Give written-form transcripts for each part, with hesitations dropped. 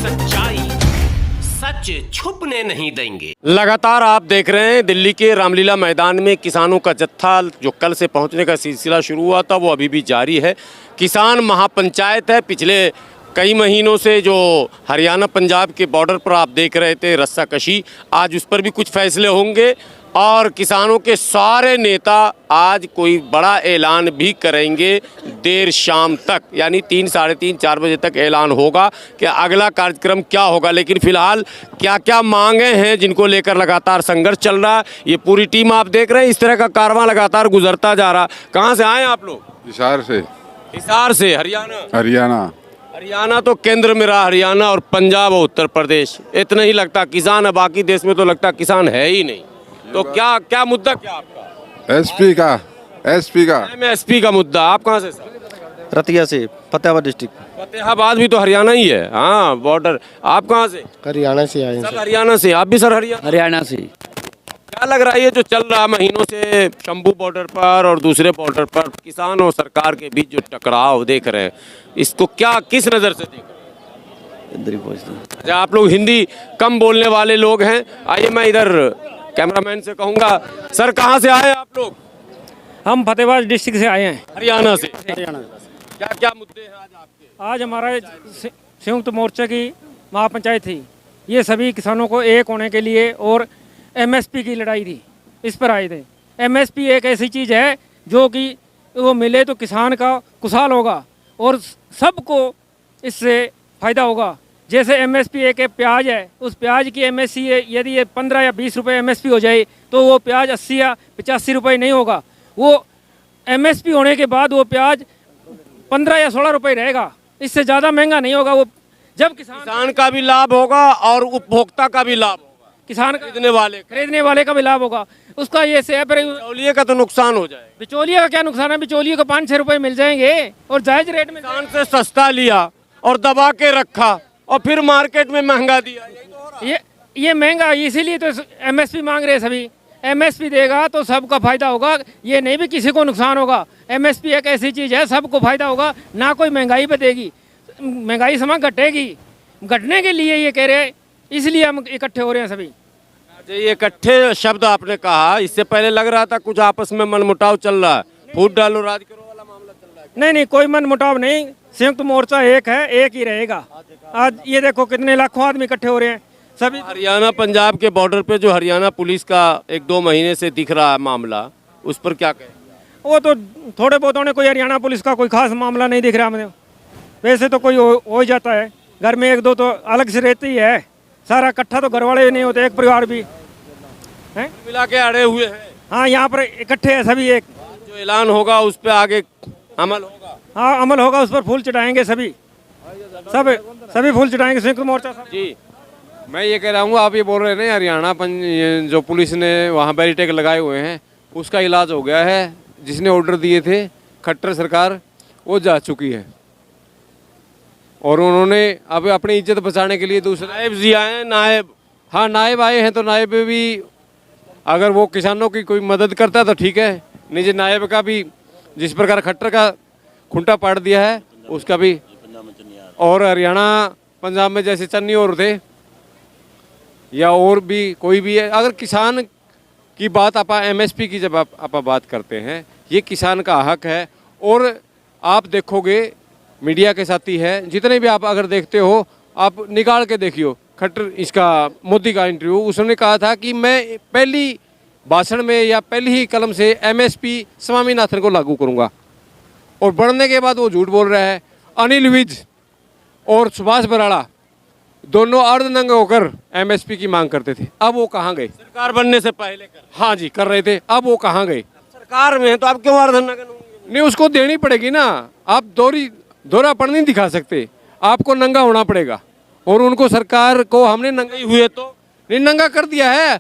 सच्चाई सच छुपने नहीं देंगे। लगातार आप देख रहे हैं दिल्ली के रामलीला मैदान में किसानों का जत्था जो कल से पहुंचने का सिलसिला शुरू हुआ था वो अभी भी जारी है। किसान महापंचायत है। पिछले कई महीनों से जो हरियाणा पंजाब के बॉर्डर पर आप देख रहे थे रस्साकशी, आज उस पर भी कुछ फैसले होंगे और किसानों के सारे नेता आज कोई बड़ा ऐलान भी करेंगे देर शाम तक, यानी 3, साढ़े 3, 4 बजे तक ऐलान होगा कि अगला कार्यक्रम क्या होगा। लेकिन फिलहाल क्या क्या मांगे हैं जिनको लेकर लगातार संघर्ष चल रहा है, ये पूरी टीम आप देख रहे हैं। इस तरह का कारवां लगातार गुजरता जा रहा। कहाँ से आए आप लोग? हिसार से। हिसार से? हरियाणा? हरियाणा तो केंद्र में रहा, हरियाणा और पंजाब और उत्तर प्रदेश। इतना ही लगता किसान है, बाकी देश में तो लगता किसान है ही नहीं। तो क्या क्या मुद्दा क्या आपका? एसपी का एमएसपी का मुद्दा। आप कहाँ से सर? रतिया से, फतेहाबाद डिस्ट्रिक्ट। फतेहाबाद भी तो हरियाणा ही है। हाँ, बॉर्डर। आप कहाँ से? हरियाणा से आए सब हरियाणा से। आप भी सर हरियाणा से। क्या लग रहा है ये जो चल रहा महीनों से शंभू बॉर्डर पर और दूसरे बॉर्डर पर किसान और सरकार के बीच जो टकराव देख रहे हैं, इसको क्या किस नज़र से देख रहे हैं? अच्छा, आप लोग हिंदी कम बोलने वाले लोग हैं। आइए मैं इधर कैमरामैन से कहूँगा, सर कहाँ से आए आप लोग? हम फतेहाबाद डिस्ट्रिक्ट से आए हैं। हरियाणा से। क्या क्या मुद्दे हैं आज आपके? आज हमारा संयुक्त मोर्चा की महापंचायत थी। ये सभी किसानों को एक होने के लिए और एमएसपी की लड़ाई थी, इस पर आए थे। एमएसपी एक ऐसी चीज़ है जो कि वो मिले तो किसान का खुशहाल होगा और सबको इससे फ़ायदा होगा। जैसे एमएसपी एक प्याज है, उस प्याज की एमएसपी यदि ये 15 या 20 रुपए एमएसपी हो जाए तो वो प्याज 80 या 85 रुपए नहीं होगा। वो एमएसपी होने के बाद वो प्याज 15 या 16 रुपए रहेगा, इससे ज़्यादा महंगा नहीं होगा। वो जब किसान का भी लाभ होगा और उपभोक्ता का भी लाभ होगा, किसान खरीदने वाले का भी लाभ होगा। उसका ये से बिचौलिए का तो नुकसान हो जाएगा। बिचौलिए का क्या नुकसान है? बिचौलिए को 5-6 रुपए मिल जाएंगे और जायज रेट में। किसान से सस्ता लिया और दबा के रखा और फिर मार्केट में महंगा दिया। ये महंगा, इसीलिए तो एमएसपी मांग रहे हैं सभी। एमएसपी देगा तो सबका फायदा होगा, ये नहीं भी किसी को नुकसान होगा। एमएसपी एक ऐसी चीज़ है सबको फायदा होगा, ना कोई महंगाई पे देगी। महंगाई समय घटेगी, घटने के लिए ये कह रहे हैं, इसलिए हम इकट्ठे हो रहे हैं सभी। ये इकट्ठे शब्द आपने कहा, इससे पहले लग रहा था कुछ आपस में मनमुटाव चल रहा है, फूट डालो राज करो वाला मामला चल रहा है। नहीं, कोई मनमुटाव नहीं। संयुक्त मोर्चा एक है, एक ही रहेगा। आज ये देखो कितने लाखों आदमी इकट्ठे हो रहे हैं सभी। हरियाणा पंजाब के बॉर्डर पे जो हरियाणा पुलिस का 1-2 महीने से दिख रहा है मामला, उस पर क्या कहें? वो तो थोड़े बहुत ने, कोई हरियाणा पुलिस का कोई खास मामला नहीं दिख रहा हमें। वैसे तो कोई हो ही जाता है, घर में 1-2 तो अलग से रहती ही है। सारा इकट्ठा तो घर वाले नहीं होते, एक परिवार भी है मिला के अड़े हुए हैं। हाँ, यहाँ पर इकट्ठे है सभी। एक जो ऐलान होगा उस पर आगे अमल होगा। हाँ, अमल होगा, उस पर फूल चढ़ाएंगे सभी फूल चढ़ाएंगे संयुक्त मोर्चा जी। मैं ये कह रहा हूँ, आप ये बोल रहे हैं हरियाणा जो पुलिस ने वहाँ बैरिटेक लगाए हुए हैं उसका इलाज हो गया है। जिसने ऑर्डर दिए थे खट्टर सरकार, वो जा चुकी है और उन्होंने अब अपनी इज्जत बचाने के लिए दूसरे नायब जी आए हैं। नायब? हाँ, नायब आए हैं। तो नायब भी अगर वो किसानों की कोई मदद करता है तो ठीक है, निजी नायब का भी जिस प्रकार खट्टर का खुंटा पाड़ दिया है उसका भी। और हरियाणा पंजाब में जैसे चन्नी और थे या और भी कोई भी है, अगर किसान की बात आप एमएसपी की जब आप बात करते हैं, ये किसान का हक है। और आप देखोगे मीडिया के साथी है जितने भी, आप अगर देखते हो आप निकाल के देखियो खट्टर इसका मोदी का इंटरव्यू, उसने कहा था कि मैं पहली भाषण में या पहली ही कलम से एमएसपी स्वामीनाथन को लागू करूंगा। और बढ़ने के बाद वो झूठ बोल रहा है। अनिल विज और सुभाष बराड़ा दोनों अर्धनंग होकर एमएसपी की मांग करते थे। अब वो कहाँ गए? सरकार बनने से पहले हाँ जी, कर रहे थे। अब वो कहाँ गए? सरकार में है तो आप क्यों अर्धनंग? नहीं, उसको देनी पड़ेगी ना। आप दोहरापन नहीं दिखा सकते, आपको नंगा होना पड़ेगा। और उनको सरकार को हमने नंगा हुए तो नहीं, नंगा कर दिया है।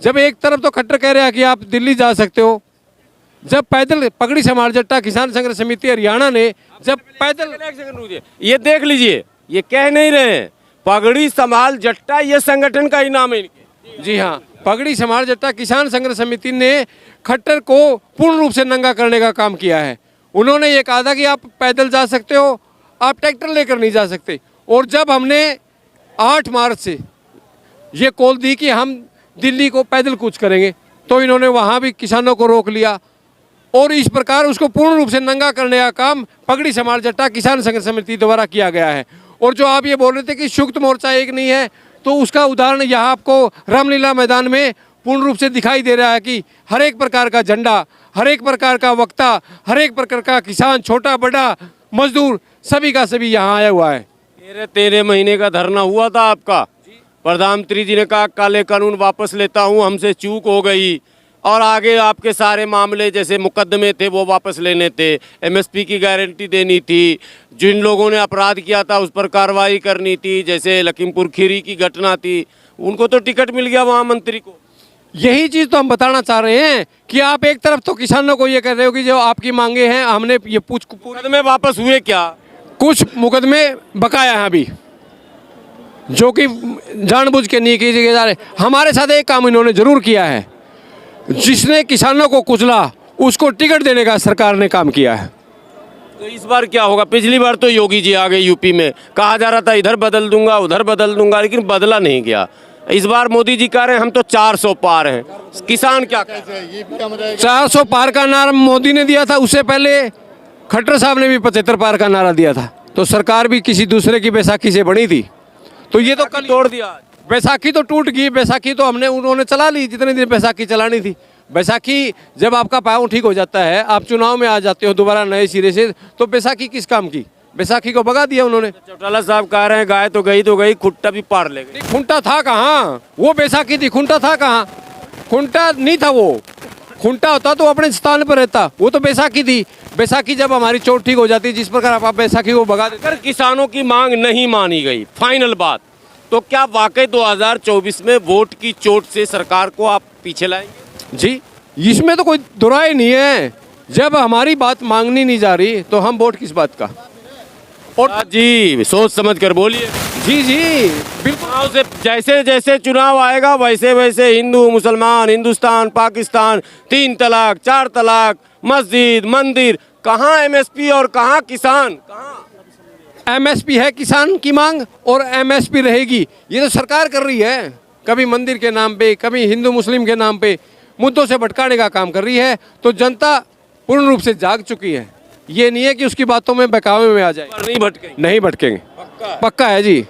जब एक तरफ तो खट्टर कह रहा है कि आप दिल्ली जा सकते हो, जब पैदल पगड़ी समार जट्टा किसान संघर्ष समिति हरियाणा ने जब पैदल, ये देख लीजिए, ये कह नहीं रहे हैं पगड़ी संभाल जट्टा ये संगठन का ही नाम है इनके। जी हाँ, पगड़ी समार जट्टा किसान संघर्ष समिति ने खट्टर को पूर्ण रूप से नंगा करने का काम किया है। उन्होंने ये कहा था कि आप पैदल जा सकते हो, आप ट्रैक्टर लेकर नहीं जा सकते। और जब हमने 8 मार्च से ये कॉल दी कि हम दिल्ली को पैदल कूच करेंगे, तो इन्होंने वहाँ भी किसानों को रोक लिया और इस प्रकार उसको पूर्ण रूप से नंगा करने का काम पगड़ी समार जट्टा किसान संघर्ष समिति द्वारा किया गया है। और जो आप ये बोल रहे थे कि संयुक्त मोर्चा एक नहीं है, तो उसका उदाहरण यहाँ आपको रामलीला मैदान में पूर्ण रूप से दिखाई दे रहा है कि हर एक प्रकार का झंडा, हर एक प्रकार का वक्ता, हर एक प्रकार का किसान, छोटा बड़ा मजदूर, सभी का सभी यहाँ आया हुआ है। 13 महीने का धरना हुआ था आपका। प्रधानमंत्री जी ने कहा काले कानून वापस लेता हूँ, हमसे चूक हो गई, और आगे आपके सारे मामले जैसे मुकदमे थे वो वापस लेने थे, एमएसपी की गारंटी देनी थी, जिन लोगों ने अपराध किया था उस पर कार्रवाई करनी थी, जैसे लखीमपुर खीरी की घटना थी, उनको तो टिकट मिल गया वहाँ मंत्री को। यही चीज़ तो हम बताना चाह रहे हैं कि आप एक तरफ तो किसानों को ये कह रहे हो कि जो आपकी मांगे हैं हमने ये मुकदमे वापस हुए क्या? कुछ मुकदमे बकाया हैं अभी, जो कि जानबूझ के नहीं किए जा रहे। हमारे साथ एक काम इन्होंने जरूर किया है, जिसने किसानों को कुचला उसको टिकट देने का सरकार ने काम किया है। तो इस बार क्या होगा? पिछली बार तो योगी जी आ गए यूपी में, कहा जा रहा था इधर बदल दूंगा उधर बदल दूंगा, लेकिन बदला नहीं गया। इस बार मोदी जी कह रहे हैं हम तो 400 पार हैं। किसान क्या कह रहे हैं? 400 पार का नारा मोदी ने दिया था, उससे पहले खट्टर साहब ने भी 75 पार का नारा दिया था। तो सरकार भी किसी दूसरे की बैसाखी से बनी थी, तो ये तो कल तोड़ दिया। बैसाखी तो टूट गई, बैसाखी तो उन्होंने चला ली जितने दिन बैसाखी चलानी थी। बैसाखी जब आपका पाँव ठीक हो जाता है, आप चुनाव में आ जाते हो दोबारा नए सिरे से, तो बैसाखी किस काम की? बैसाखी को भगा दिया उन्होंने। चौटाला साहब कह रहे हैं गाय तो गई, खुट्टा भी पार ले गई। खुंटा था कहाँ? वो बैसाखी थी, खुंटा था कहाँ? खुंटा नहीं था वो, खुंटा होता तो अपने स्थान पर रहता, वो तो बैसाखी थी। बैसाखी जब हमारी चोट ठीक हो जाती, जिस प्रकार आप बैसाखी को भगा देते। अगर किसानों की मांग नहीं मानी गई, फाइनल बात, तो क्या वाकई 2024 में वोट की चोट से सरकार को आप पीछे लाएंगे? जी, इसमें तो कोई दुराई नहीं है। जब हमारी बात मांगनी नहीं जा रही तो हम वोट किस बात का? और जी सोच समझ कर बोलिए। जी जी बिल्कुल। से जैसे जैसे चुनाव आएगा वैसे वैसे हिंदू मुसलमान, हिंदुस्तान पाकिस्तान, 3 तलाक 4 तलाक, मस्जिद मंदिर, कहाँ एमएसपी और कहाँ किसान? कहाँ एमएसपी है किसान की मांग और एमएसपी रहेगी, ये तो सरकार कर रही है। कभी मंदिर के नाम पे, कभी हिंदू मुस्लिम के नाम पे मुद्दों से भटकाने का काम कर रही है। तो जनता पूर्ण रूप से जाग चुकी है, ये नहीं है कि उसकी बातों में बहकावे में आ जाए। नहीं भटकेंगे, पक्का है जी।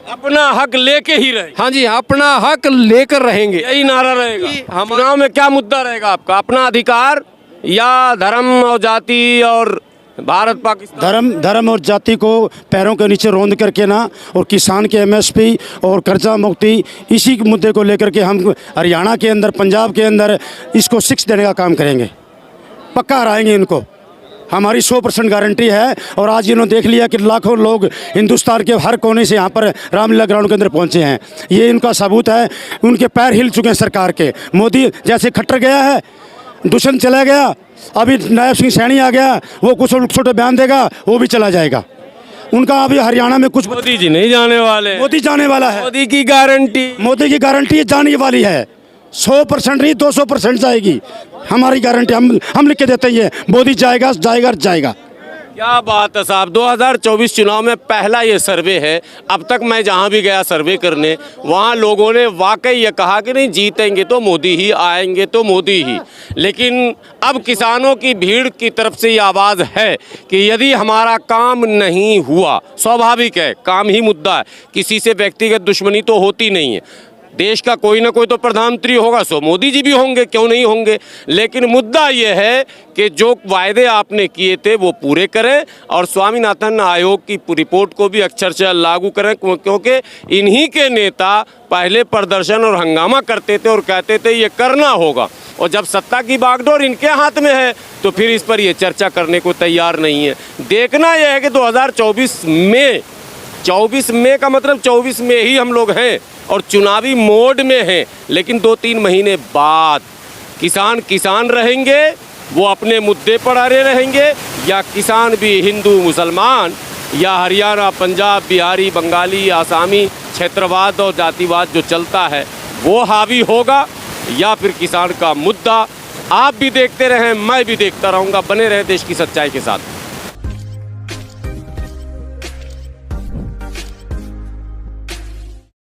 अपना हक लेके ही रहे। हाँ जी, अपना हक लेकर रहेंगे, यही नारा रहेगा। चुनाव में क्या मुद्दा रहेगा आपका? अपना अधिकार या धर्म और जाति और भारत पाकिस्तान? धर्म और जाति को पैरों के नीचे रौंद करके ना, और किसान के एमएसपी और कर्जा मुक्ति, इसी मुद्दे को लेकर के हम हरियाणा के अंदर, पंजाब के अंदर इसको 6 देने का काम करेंगे। पक्का हराएंगे इनको, हमारी 100% गारंटी है। और आज इन्होंने देख लिया कि लाखों लोग हिंदुस्तान के हर कोने से यहाँ पर रामलीला ग्राउंड के अंदर पहुँचे हैं। ये इनका सबूत है, उनके पैर हिल चुके हैं सरकार के। मोदी जैसे खट्टर गया है, दुष्यंत चला गया, अभी नायब सिंह सैनी आ गया, वो कुछ छोटे बयान देगा, वो भी चला जाएगा। उनका अभी हरियाणा में कुछ मोदी जी नहीं जाने वाले। मोदी जाने वाला है। मोदी की गारंटी जाने वाली है, 100% नहीं 200% जाएगी हमारी गारंटी। हम लिख के देते हैं, ये मोदी जाएगा जाएगा जाएगा। क्या बात है साहब। 2024 चुनाव में पहला ये सर्वे है। अब तक मैं जहाँ भी गया सर्वे करने, वहाँ लोगों ने वाकई ये कहा कि नहीं जीतेंगे तो मोदी ही, आएंगे तो मोदी ही। लेकिन अब किसानों की भीड़ की तरफ से ये आवाज़ है कि यदि हमारा काम नहीं हुआ, स्वाभाविक है, काम ही मुद्दा है, किसी से व्यक्तिगत दुश्मनी तो होती नहीं है। देश का कोई ना कोई तो प्रधानमंत्री होगा, सो मोदी जी भी होंगे, क्यों नहीं होंगे। लेकिन मुद्दा ये है कि जो वायदे आपने किए थे वो पूरे करें और स्वामीनाथन आयोग की रिपोर्ट को भी अक्षरशः लागू करें, क्योंकि इन्हीं के नेता पहले प्रदर्शन और हंगामा करते थे और कहते थे ये करना होगा, और जब सत्ता की बागडोर इनके हाथ में है तो फिर इस पर ये चर्चा करने को तैयार नहीं है। देखना यह है कि 2024 में, 24 मई का मतलब 24 में ही हम लोग हैं और चुनावी मोड में हैं। लेकिन 2-3 महीने बाद किसान रहेंगे, वो अपने मुद्दे पर अड़े रहेंगे, या किसान भी हिंदू मुसलमान या हरियाणा पंजाब बिहारी बंगाली आसामी क्षेत्रवाद और जातिवाद जो चलता है वो हावी होगा, या फिर किसान का मुद्दा। आप भी देखते रहें, मैं भी देखता रहूँगा। बने रहे देश की सच्चाई के साथ।